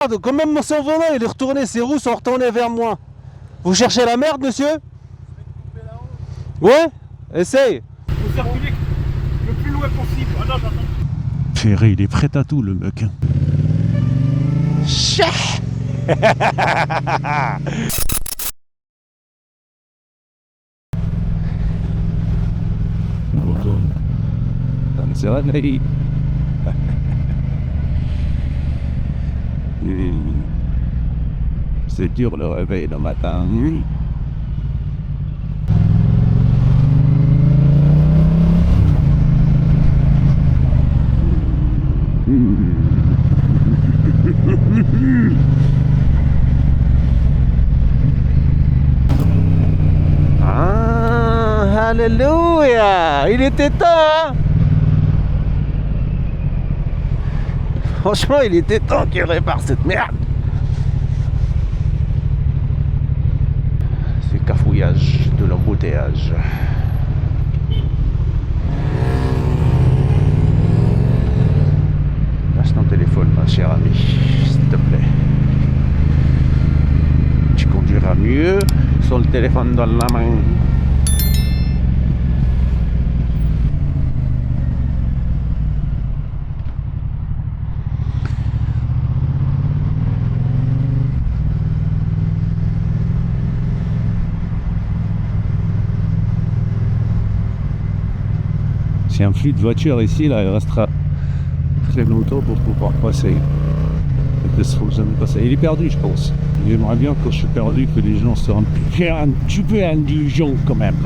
Quand même son volant il est retourné, ses roues sont retournées vers moi. Vous cherchez la merde, monsieur? Ouais? Essaye. Il faut circuler le plus loin possible. Ah non, j'attends. Ferré, il est prêt à tout le mec. C'est dur le réveil le matin. Ah, alléluia! Il était temps, hein? Franchement, il était temps qu'il répare cette merde. C'est cafouillage de l'embouteillage. Lâche ton téléphone, ma chère amie, s'il te plaît. Tu conduiras mieux sur le téléphone dans la main. Si un flux de voitures ici, là, il restera très longtemps pour pouvoir passer. Il est perdu, je pense. J'aimerais bien, quand je suis perdu, que les gens soient un petit peu indulgents quand même.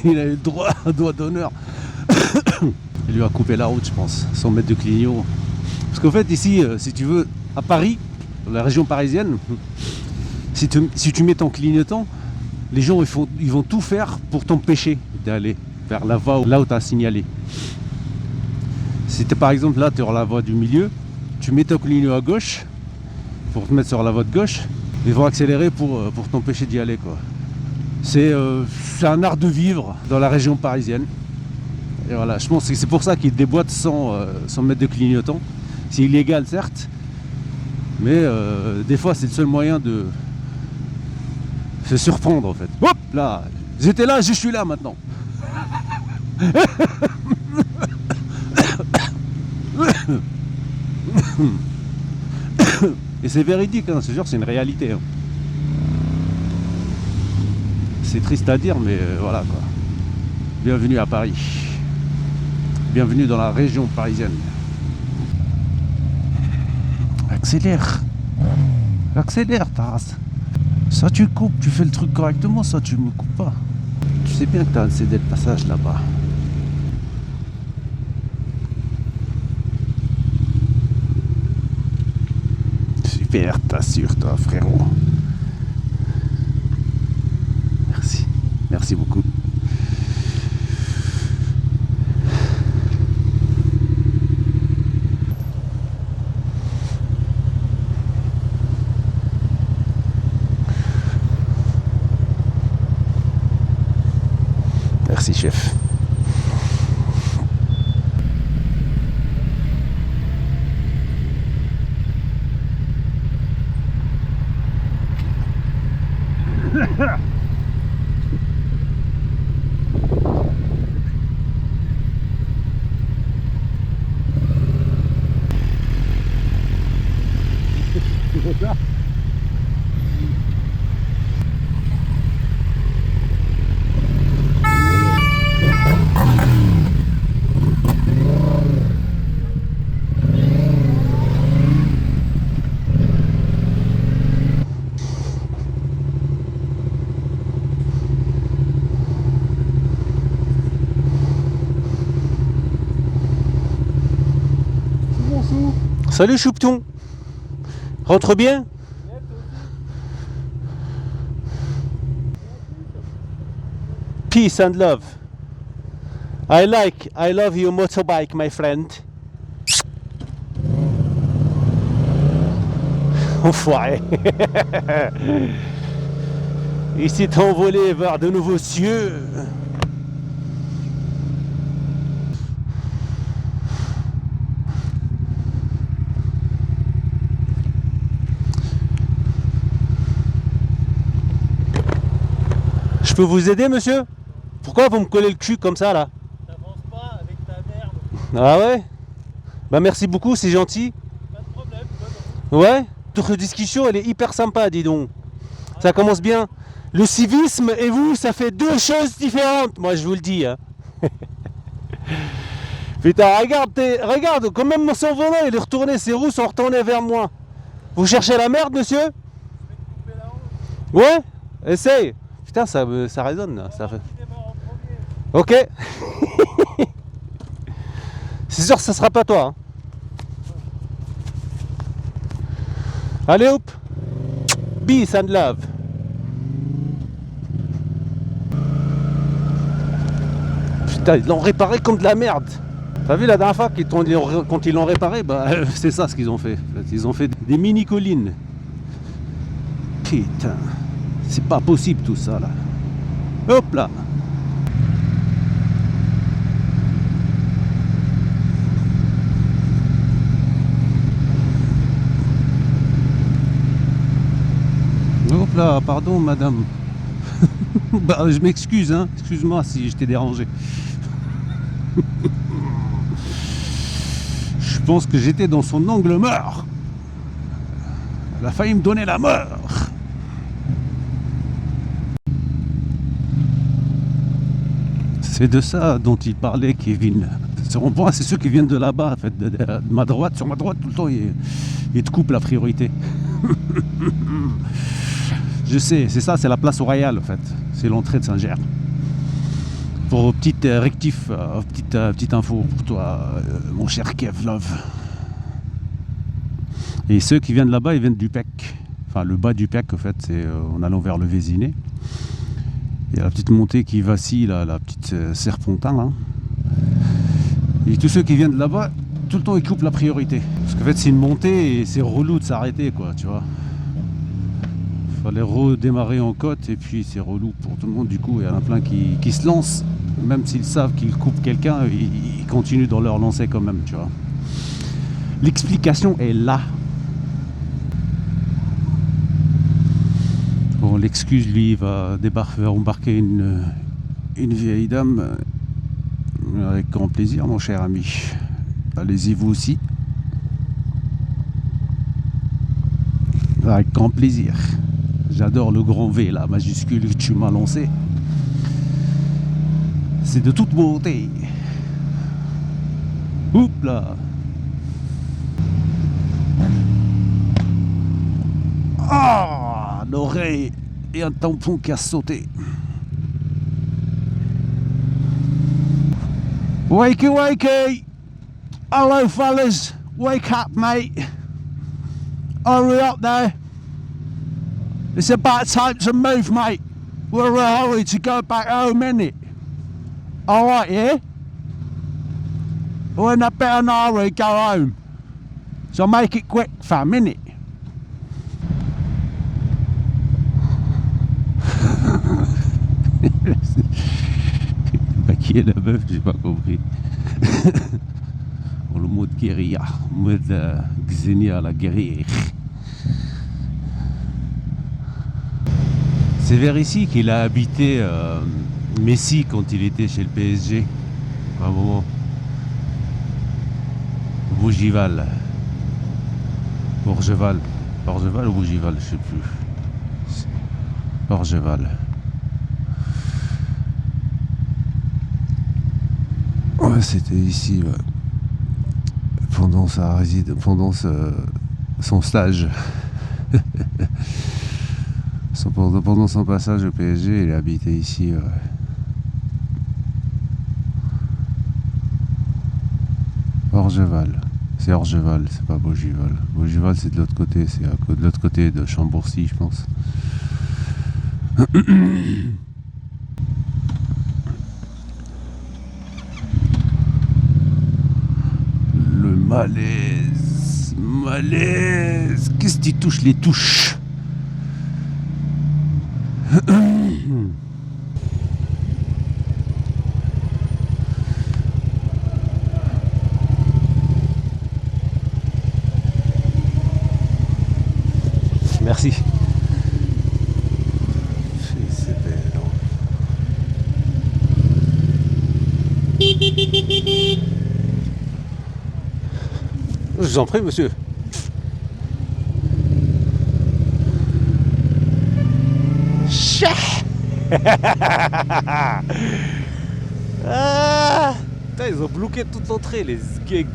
Il a eu le droit, un doigt d'honneur. Il lui a coupé la route, je pense, sans mettre de clignot. Parce qu'en fait, ici, si tu veux, à Paris, dans la région parisienne, si tu mets ton clignotant, les gens ils vont tout faire pour t'empêcher d'aller vers la voie là où tu as signalé. Si tu par exemple là, tu es sur la voie du milieu, tu mets ton clignot à gauche pour te mettre sur la voie de gauche, ils vont accélérer pour t'empêcher d'y aller, quoi. C'est un art de vivre dans la région parisienne. Et voilà, je pense que c'est pour ça qu'ils déboîtent sans mettre de clignotant. C'est illégal, certes, mais des fois c'est le seul moyen de se surprendre, en fait. Hop là, j'étais là, je suis là maintenant. Et c'est véridique, hein, c'est sûr, c'est une réalité, hein. C'est triste à dire, mais voilà, quoi. Bienvenue à Paris. Bienvenue dans la région parisienne. Accélère. Accélère, ta race. Ça tu coupes, tu fais le truc correctement, ça tu me coupes pas. Tu sais bien que t'as un CD de passage là-bas. Super, t'assures toi, frérot. Merci. Merci beaucoup. Merci, chef. Salut Choupton. Rentre bien. Peace and love. I love your motorbike, my friend. Enfoiré. Il s'est envolé vers de nouveaux cieux. Je peux vous aider, monsieur? Pourquoi vous me collez le cul comme ça, là? T'avances pas avec ta merde. Ah ouais? Bah merci beaucoup, c'est gentil. Pas de problème, Ouais? Notre discussion, elle est hyper sympa, dis donc. Ça commence bien. Le civisme et vous, ça fait deux choses différentes, moi je vous le dis. Hein. Putain, regarde, quand même son volant, il est retourné, ses roues sont retournées vers moi. Vous cherchez la merde, monsieur? Ouais? Essaye. Putain, ça résonne là. Ça fait... Ok. C'est sûr que ça sera pas toi. Hein. Allez hop. Peace and love. Putain, ils l'ont réparé comme de la merde. T'as vu la dernière fois quand ils l'ont réparé, bah c'est ça ce qu'ils ont fait. Ils ont fait des mini collines. Putain, c'est pas possible tout ça là. Hop là. Hop là, pardon madame. Bah, je m'excuse, hein. Excuse-moi si je t'ai dérangé. Je pense que j'étais dans son angle mort. Elle a failli me donner la mort. C'est de ça dont il parlait, Kevin. C'est ceux qui viennent de là-bas, en fait, de ma droite. Sur ma droite, tout le temps, il te coupe la priorité. Je sais, c'est ça, c'est la place royale, en fait. C'est l'entrée de Saint-Ger. Pour petite rectif, petite info pour toi, mon cher Kev Love. Et ceux qui viennent là-bas, ils viennent du PEC. Enfin, le bas du PEC, en fait, c'est en allant vers le Vésiné. Il y a la petite montée qui vacille, là, la petite serpentin, là. Et tous ceux qui viennent de là-bas, tout le temps, ils coupent la priorité. Parce qu'en fait, c'est une montée et c'est relou de s'arrêter, quoi, tu vois. Fallait redémarrer en côte et puis c'est relou pour tout le monde. Du coup, il y en a plein qui se lancent. Même s'ils savent qu'ils coupent quelqu'un, ils continuent dans leur lancée quand même, tu vois. L'explication est là. Bon, l'excuse, lui, il va embarquer une vieille dame. Avec grand plaisir, mon cher ami. Allez-y, vous aussi. Avec grand plaisir. J'adore le grand V, la majuscule que tu m'as lancé. C'est de toute beauté. Oups là. Ah, l'oreille et un tampon qui a sauté. Wakey, wakey. Hello, fellas. Wake up, mate. Hurry up there. It's about time to move, mate. We're in a hurry to go back home, innit? Alright, yeah? We're in a bit of a hurry to go home. So make it quick, fam, innit? Qui est la meuf, j'ai pas compris. Le mode guérilla, mode Xenia la guerrière. C'est vers ici qu'il a habité Messi quand il était chez le PSG. À un moment. Bougival. Orgeval. Orgeval ou Bougival, je sais plus. Orgeval. Ouais, c'était ici, ouais. Pendant son stage. Pendant son passage au PSG, il a habité ici. Ouais. Orgeval. C'est Orgeval, c'est pas Bougival. Bougival, c'est de l'autre côté, c'est de l'autre côté de Chambourcy, je pense. malaise. Qu'est-ce que tu touches les touches? Merci. C'est bello. Je vous en prie, monsieur. Ah, putain, ils ont bloqué toute l'entrée, les sgegs.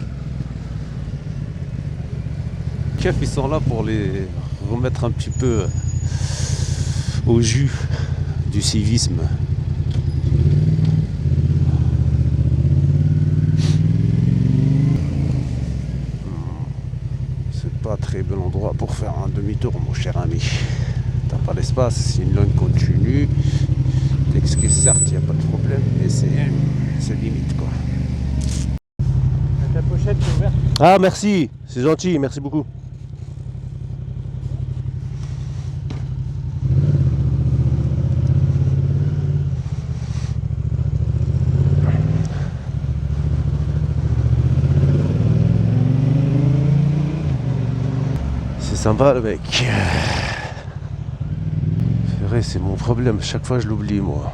Keuf, ils sont là pour les remettre un petit peu au jus du civisme. C'est pas très bon endroit pour faire un demi-tour, mon cher ami. T'as pas l'espace, c'est une ligne continue. T'excuses, certes, il n'y a pas de problème, mais c'est limite quoi. La pochette est ouverte. Ah merci, c'est gentil, merci beaucoup. C'est sympa le mec. C'est vrai, c'est mon problème, chaque fois je l'oublie moi.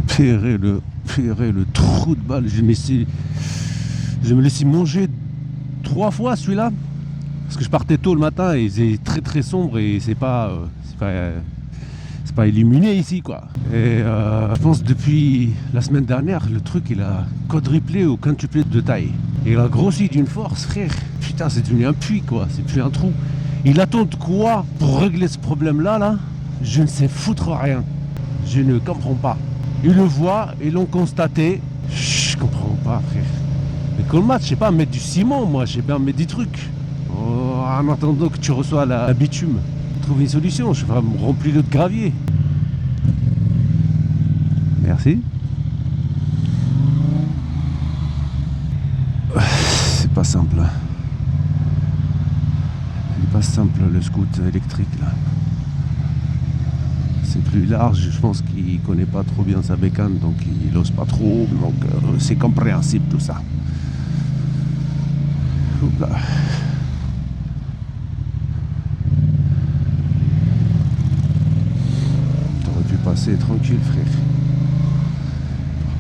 Purée le trou de balle. Je me laissais manger 3 fois celui-là. Parce que je partais tôt le matin et c'est très très sombre et c'est pas illuminé ici quoi. Et je pense depuis la semaine dernière, le truc il a quadruplé ou quintuplé de taille. Et il a grossi d'une force, frère. Putain, c'est devenu un puits quoi, c'est plus un trou. Il attend de quoi pour régler ce problème là? Je ne sais foutre rien. Je ne comprends pas. Ils le voient, ils l'ont constaté. Je comprends pas, frère. Mais Colmat, je sais pas mettre du ciment, moi, je sais bien mettre des trucs. Oh, en attendant que tu reçois la bitume. Trouver une solution, je vais me remplir de gravier. Merci. C'est pas simple. C'est pas simple le scoot électrique là. C'est plus large, je pense qu'il connaît pas trop bien sa bécane, donc il ose pas trop, donc c'est compréhensible tout ça. Oups là. T'aurais pu passer tranquille, frère.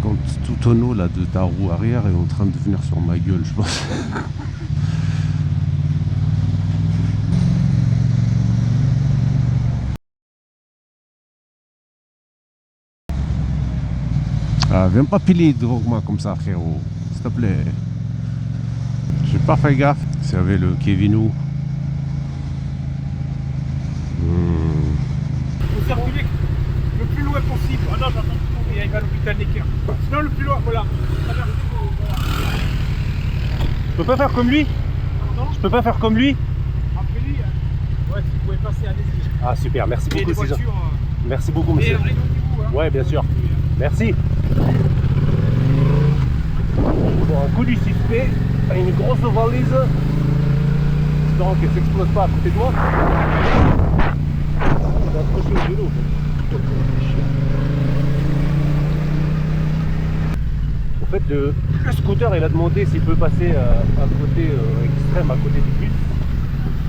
Par contre, tout tonneau là de ta roue arrière est en train de venir sur ma gueule, je pense. Ah, viens pas piler devant moi comme ça, frérot. S'il te plaît. J'ai pas fait gaffe. C'est avec le Kevinou. Il faut circuler le plus loin possible. Ah non, j'entends tout et il va à l'hôpital Necker. Sinon, le plus loin, voilà. Je peux pas faire comme lui? Pardon? Je peux pas faire comme lui? Après lui, ouais, si vous pouvez passer, allez-y. Ah super, merci Et les beaucoup. voitures. Merci beaucoup, Et monsieur. arrêtez-vous, hein. Ouais, bien sûr. Merci. Pour un coup du suspect, une grosse valise. Espérant qu'elle s'explose pas à côté de moi. On va accrocher au vélo. En fait, le scooter, il a demandé s'il peut passer à côté extrême, à côté du bus.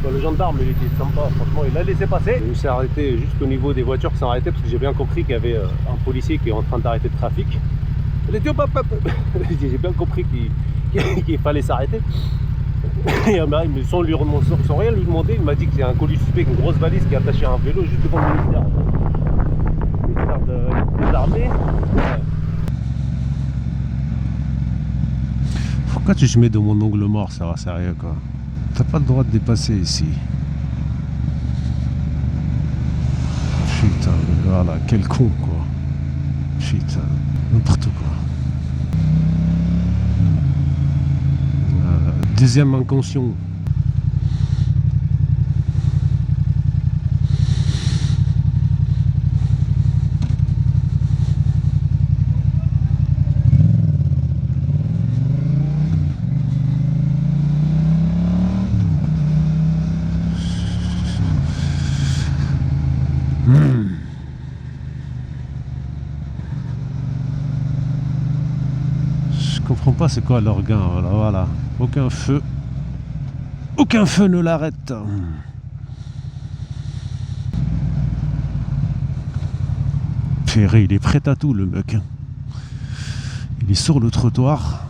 Bon, le gendarme, il était sympa, franchement, il l'a laissé passer. Il s'est arrêté juste au niveau des voitures qui sont arrêtées parce que j'ai bien compris qu'il y avait un policier qui est en train d'arrêter le trafic. Il a dit, hop, hop, hop. J'ai bien compris qu'il fallait s'arrêter. Et sans rien lui demander, il m'a dit que c'est un colis suspect, une grosse valise qui est attachée à un vélo juste devant le ministère des Armées. Pourquoi tu te mets dans mon ongle mort, ça va sérieux quoi? T'as pas le droit de dépasser ici. Putain, voilà, quel con quoi. Putain, n'importe quoi. Deuxième inconscient. pas c'est quoi leur gain. Voilà. Aucun feu. Aucun feu ne l'arrête. Ferré, il est prêt à tout le mec. Il est sur le trottoir.